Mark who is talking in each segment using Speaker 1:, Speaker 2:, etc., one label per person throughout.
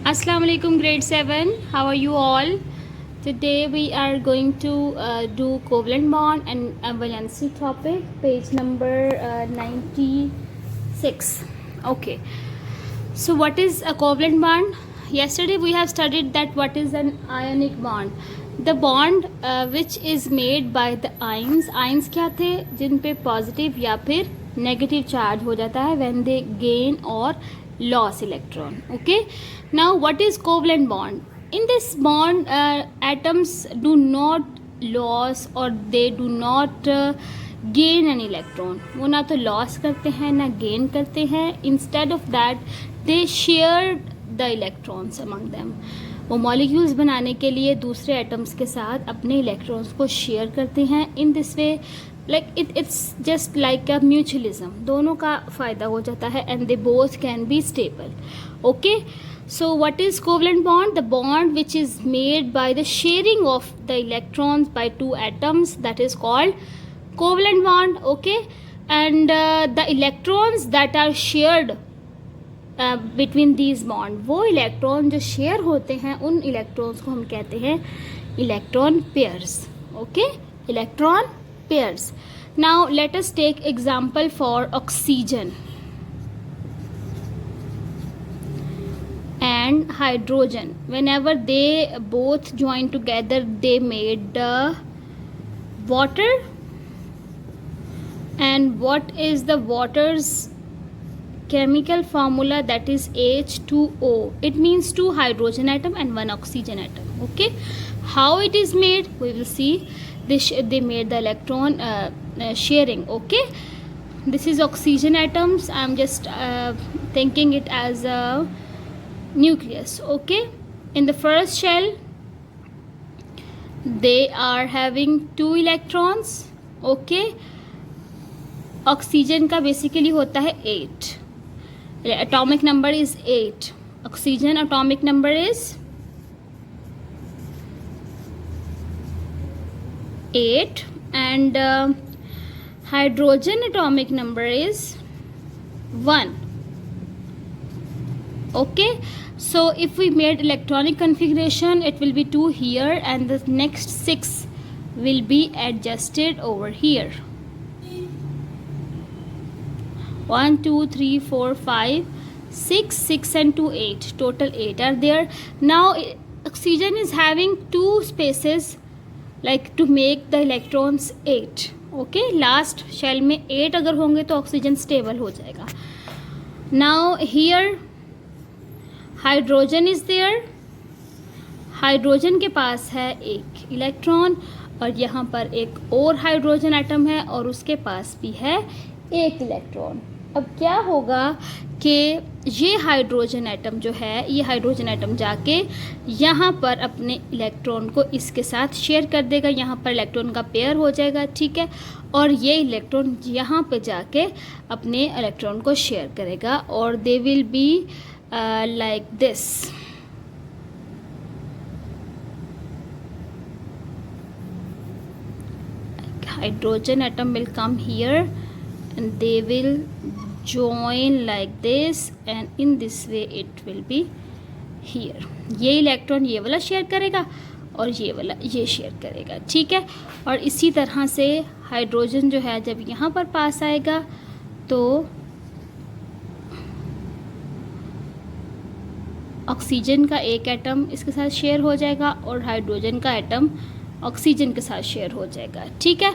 Speaker 1: Assalamu alaikum grade 7. How are you all? Today we are going to do covalent bond and valency topic, page number 96. Okay. So what is a covalent bond? Yesterday we have studied that what is an ionic bond. The bond which is made by the ions. Ions क्या थे जिन पे positive या फिर negative charge हो जाता है when they gain or loss electron. Okay. Now what is covalent bond? In this bond atoms do not loss or they do not gain an electron. वो ना तो loss करते हैं ना gain करते हैं. Instead of that they shared the electrons among them. वो molecules बनाने के लिए दूसरे atoms के साथ अपने electrons को share करते हैं. In this way like it's just like a mutualism. दोनों का फ़ायदा हो जाता है and they both can be stable. Okay. So what is covalent bond? The bond which is made by the sharing of the electrons by two atoms, that is called covalent bond. Okay. And the electrons that are shared between these bond, वो electron जो share होते हैं उन electrons को हम कहते हैं electron pairs. Okay, electron pairs. Now let us take example for oxygen and hydrogen. Whenever they both join together they made the water. And what is the water's chemical formula? That is H2O. It means two hydrogen atom and one oxygen atom. Okay, how it is made we will see. They made the electron sharing. Okay, this is oxygen atoms. I am just thinking it as a nucleus. Okay, in the first shell they are having two electrons. Okay, oxygen का basically होता है 8. Atomic number is 8. Oxygen atomic number is 8 and hydrogen atomic number is 1. Okay, so if we made electronic configuration it will be 2 here and the next 6 will be adjusted over here. 1 2 3 4 5 6 6 and 2 8, total 8 are there. Now oxygen is having two spaces like to make the electrons 8. Okay, last shell में 8 अगर होंगे तो oxygen stable हो जाएगा. Now here hydrogen is there. Hydrogen के पास है एक इलेक्ट्रॉन और यहाँ पर एक और हाइड्रोजन एटम है और उसके पास भी है एक इलेक्ट्रॉन. अब क्या होगा कि ये हाइड्रोजन एटम जो है ये हाइड्रोजन एटम जाके यहाँ पर अपने इलेक्ट्रॉन को इसके साथ शेयर कर देगा. यहाँ पर इलेक्ट्रॉन का पेयर हो जाएगा. ठीक है, और ये इलेक्ट्रॉन यहाँ पे जाके अपने इलेक्ट्रॉन को शेयर करेगा और they will be like this. Hydrogen atom will come here and they will join like this and in this way it will be here. ये इलेक्ट्रॉन ये वाला शेयर करेगा और ये वाला ये शेयर करेगा. ठीक है, और इसी तरह से हाइड्रोजन जो है जब यहाँ पर पास आएगा तो ऑक्सीजन का एक एटम इसके साथ शेयर हो जाएगा और हाइड्रोजन का एटम ऑक्सीजन के साथ शेयर हो जाएगा. ठीक है,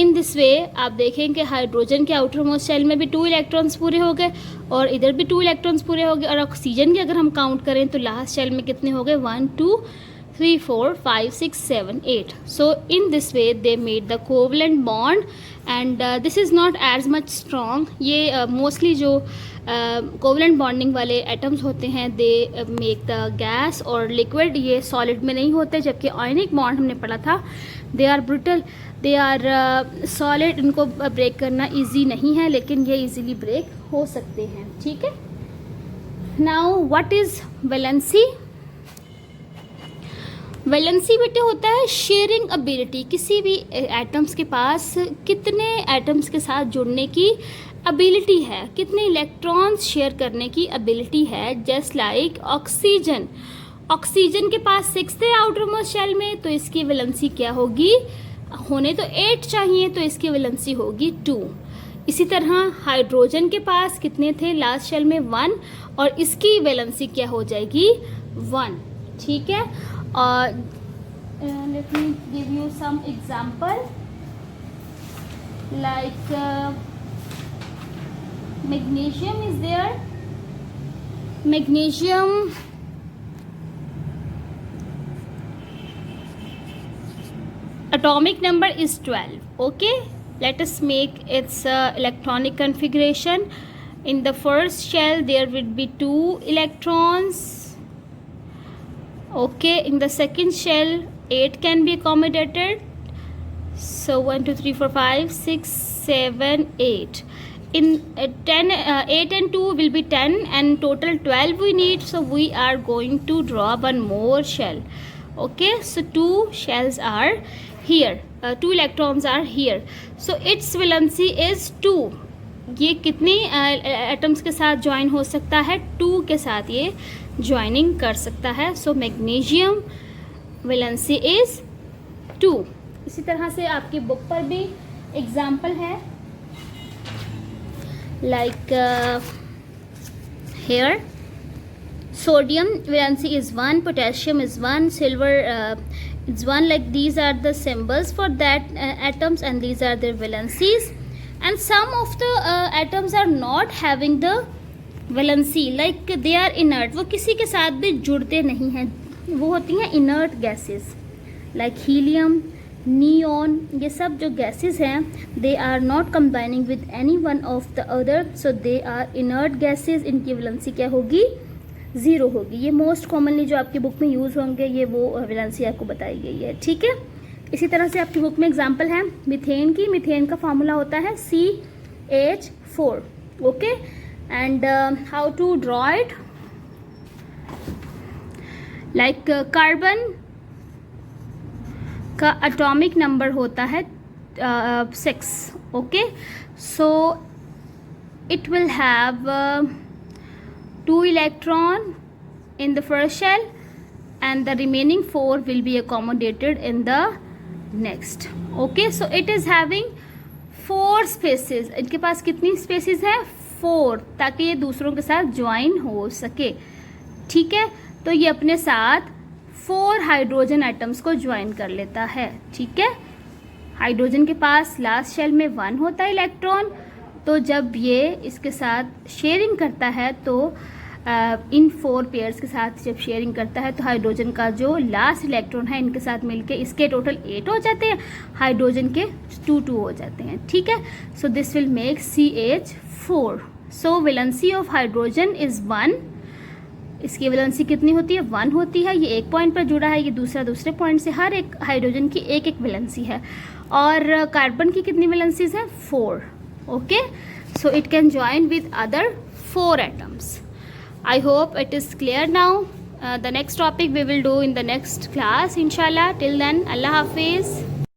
Speaker 1: इन दिस वे आप देखें कि हाइड्रोजन के आउटर मोस्ट शेल में भी 2 इलेक्ट्रॉन्स पूरे हो गए और इधर भी 2 इलेक्ट्रॉन्स पूरे हो गए और ऑक्सीजन के अगर हम काउंट करें तो लास्ट शेल में कितने हो गए 1 2 3 4 5 6 7 8. So in this way they made the covalent bond and this is not as much strong. ये mostly जो कोवलेंट बॉन्डिंग वाले एटम्स होते हैं दे मेक द गैस और लिक्विड. ये सॉलिड में नहीं होते, जबकि आयनिक बॉन्ड हमने पढ़ा था they are brittle, they are solid. इनको ब्रेक करना इजी नहीं है लेकिन ये इजीली ब्रेक हो सकते हैं. ठीक है, now what is valency? Valency बेटे होता है शेयरिंग एबिलिटी. किसी भी एटम्स के पास कितने एटम्स के साथ जुड़ने की एबिलिटी है, कितने इलेक्ट्रॉन्स शेयर करने की एबिलिटी है, जस्ट लाइक ऑक्सीजन। ऑक्सीजन के पास 6 थे आउटर मोस्ट शेल में, तो इसकी वैलेंसी क्या होगी, होने तो 8 चाहिए, तो इसकी वैलेंसी होगी 2। इसी तरह हाइड्रोजन के पास कितने थे लास्ट शेल में, 1, और इसकी वैलेंसी क्या हो जाएगी, 1। ठीक है, और let me give you some example like magnesium is there. Magnesium atomic number is 12. Okay, let us make its electronic configuration. In the first shell there would be 2 electrons. Okay, in the second shell 8 can be accommodated. So 1 2 3 4 5 6 7 8. In 8 and 2 will be 10, and total 12 we need, so we are going to draw one more shell. Okay, so 2 shells are here, 2 electrons are here, so its valency is 2. ये कितनी atoms के साथ join हो सकता है, 2 के साथ ये ज्वाइनिंग कर सकता है, सो मैग्नीशियम वैलेंसी इज 2। इसी तरह से आपकी बुक पर भी एग्जाम्पल है, like here sodium valency is 1, potassium is 1, silver is 1, like these are the symbols for that atoms, and these are their valencies, and some of the atoms are not having the valency, like they are inert, वो किसी के साथ भी जुड़ते नहीं हैं, वो होती हैं inert gases like helium, neon, ये सब जो गैसेस हैं they are not combining with any one of the other, so they are inert gases. इनकी वैलेंसी क्या होगी, 0 होगी। ये मोस्ट कॉमनली जो आपकी बुक में यूज़ होंगे ये वो वैलेंसी आपको बताई गई है। ठीक है, इसी तरह से आपकी बुक में एग्जांपल है मीथेन की। मीथेन का फार्मूला होता है CH4। Okay, and how to draw it, like carbon का एटॉमिक नंबर होता है 6। Okay, so it will have 2 electron in the first shell and the remaining 4 will be accommodated in the next. Okay, so it is having 4 spaces. इनके पास कितनी spaces है, 4, ताकि ये दूसरों के साथ ज्वाइन हो सके। ठीक है, तो ये अपने साथ 4 हाइड्रोजन एटम्स को ज्वाइन कर लेता है। ठीक है, हाइड्रोजन के पास लास्ट शेल में 1 होता है इलेक्ट्रॉन, तो जब ये इसके साथ शेयरिंग करता है तो इन 4 पेयर्स के साथ जब शेयरिंग करता है तो हाइड्रोजन का जो लास्ट इलेक्ट्रॉन है इनके साथ मिलके इसके टोटल 8 हो जाते हैं, हाइड्रोजन के 2 हो जाते हैं। ठीक है, so this will make CH4। So valency of hydrogen is 1। इसकी वैलेंसी कितनी होती है, 1 होती है। ये एक पॉइंट पर जुड़ा है, ये दूसरे पॉइंट से। हर एक हाइड्रोजन की एक वैलेंसी है। और कार्बन की कितनी वैलेंसीज हैं, 4। Okay, so it can join with other 4 atoms. I hope it is clear now. The next topic we will do in the next class, inshallah. Till then, Allah Hafiz.